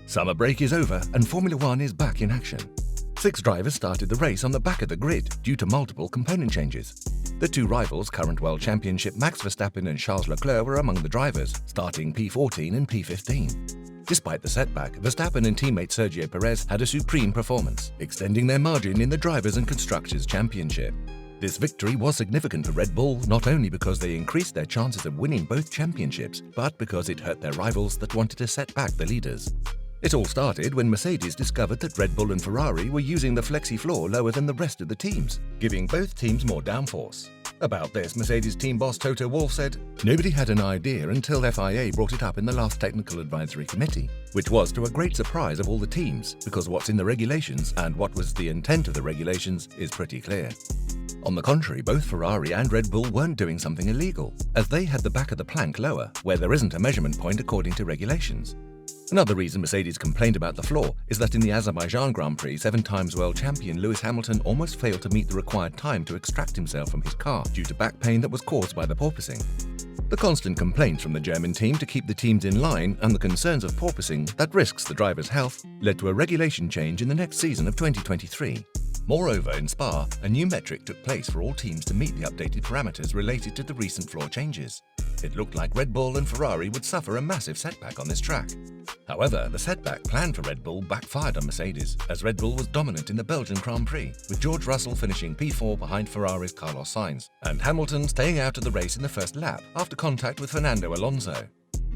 Summer break is over and Formula One is back in action. 6 drivers started the race on the back of the grid due to multiple component changes. The 2 rivals, current World Championship Max Verstappen and Charles Leclerc, were among the drivers, starting P14 and P15. Despite the setback, Verstappen and teammate Sergio Perez had a supreme performance, extending their margin in the Drivers and Constructors Championship. This victory was significant for Red Bull not only because they increased their chances of winning both championships, but because it hurt their rivals that wanted to set back the leaders. It all started when Mercedes discovered that Red Bull and Ferrari were using the Flexi Floor lower than the rest of the teams, giving both teams more downforce. About this, Mercedes team boss Toto Wolff said, "Nobody had an idea until FIA brought it up in the last Technical Advisory Committee, which was to a great surprise of all the teams, because what's in the regulations and what was the intent of the regulations is pretty clear." On the contrary, both Ferrari and Red Bull weren't doing something illegal, as they had the back of the plank lower, where there isn't a measurement point according to regulations. Another reason Mercedes complained about the floor is that in the Azerbaijan Grand Prix, 7-time world champion Lewis Hamilton almost failed to meet the required time to extract himself from his car due to back pain that was caused by the porpoising. The constant complaints from the German team to keep the teams in line and the concerns of porpoising that risks the driver's health led to a regulation change in the next season of 2023. Moreover, in Spa, a new metric took place for all teams to meet the updated parameters related to the recent floor changes. It looked like Red Bull and Ferrari would suffer a massive setback on this track. However, the setback planned for Red Bull backfired on Mercedes, as Red Bull was dominant in the Belgian Grand Prix, with George Russell finishing P4 behind Ferrari's Carlos Sainz, and Hamilton staying out of the race in the first lap after contact with Fernando Alonso.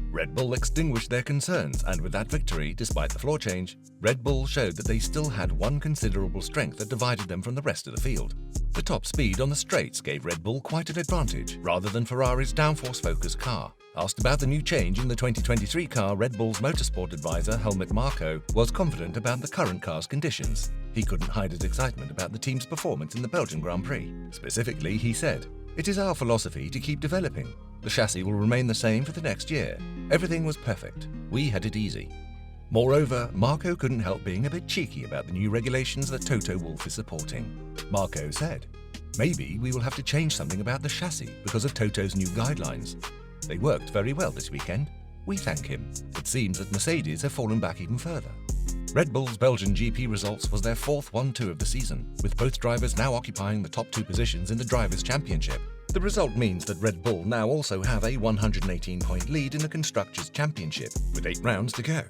Red Bull extinguished their concerns, and with that victory, despite the floor change, Red Bull showed that they still had one considerable strength that divided them from the rest of the field. The top speed on the straights gave Red Bull quite an advantage, rather than Ferrari's downforce-focused car. Asked about the new change in the 2023 car, Red Bull's motorsport advisor, Helmut Marko, was confident about the current car's conditions. He couldn't hide his excitement about the team's performance in the Belgian Grand Prix. Specifically, he said, "It is our philosophy to keep developing. The chassis will remain the same for the next year. Everything was perfect. We had it easy." Moreover, Marko couldn't help being a bit cheeky about the new regulations that Toto Wolff is supporting. Marko said, "Maybe we will have to change something about the chassis because of Toto's new guidelines. They worked very well this weekend. We thank him." It seems that Mercedes have fallen back even further. Red Bull's Belgian GP results was their 4th 1-2 of the season, with both drivers now occupying the top 2 positions in the Drivers' Championship. The result means that Red Bull now also have a 118-point lead in the Constructors' Championship, with 8 rounds to go.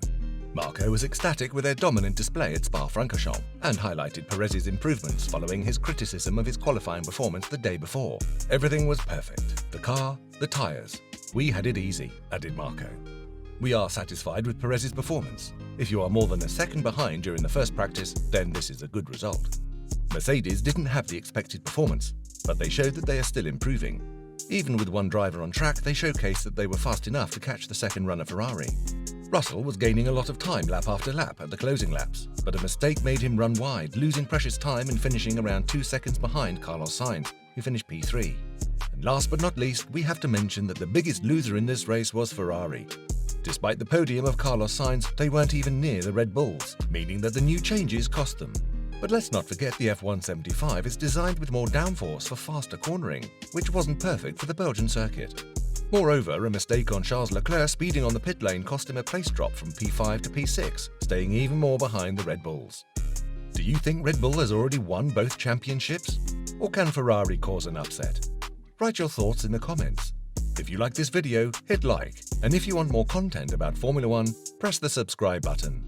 Marko was ecstatic with their dominant display at Spa-Francorchamps and highlighted Perez's improvements following his criticism of his qualifying performance the day before. "Everything was perfect. The car, the tyres. We had it easy," added Marko. "We are satisfied with Perez's performance. If you are more than a second behind during the first practice, then this is a good result." Mercedes didn't have the expected performance, but they showed that they are still improving. Even with 1 driver on track, they showcased that they were fast enough to catch the second runner Ferrari. Russell was gaining a lot of time lap after lap at the closing laps, but a mistake made him run wide, losing precious time and finishing around 2 seconds behind Carlos Sainz, who finished P3. And last but not least, we have to mention that the biggest loser in this race was Ferrari. Despite the podium of Carlos Sainz, they weren't even near the Red Bulls, meaning that the new changes cost them. But let's not forget the F175 is designed with more downforce for faster cornering, which wasn't perfect for the Belgian circuit. Moreover, a mistake on Charles Leclerc speeding on the pit lane cost him a place drop from P5 to P6, staying even more behind the Red Bulls. Do you think Red Bull has already won both championships? Or can Ferrari cause an upset? Write your thoughts in the comments. If you like this video, hit like, and if you want more content about Formula One, press the subscribe button.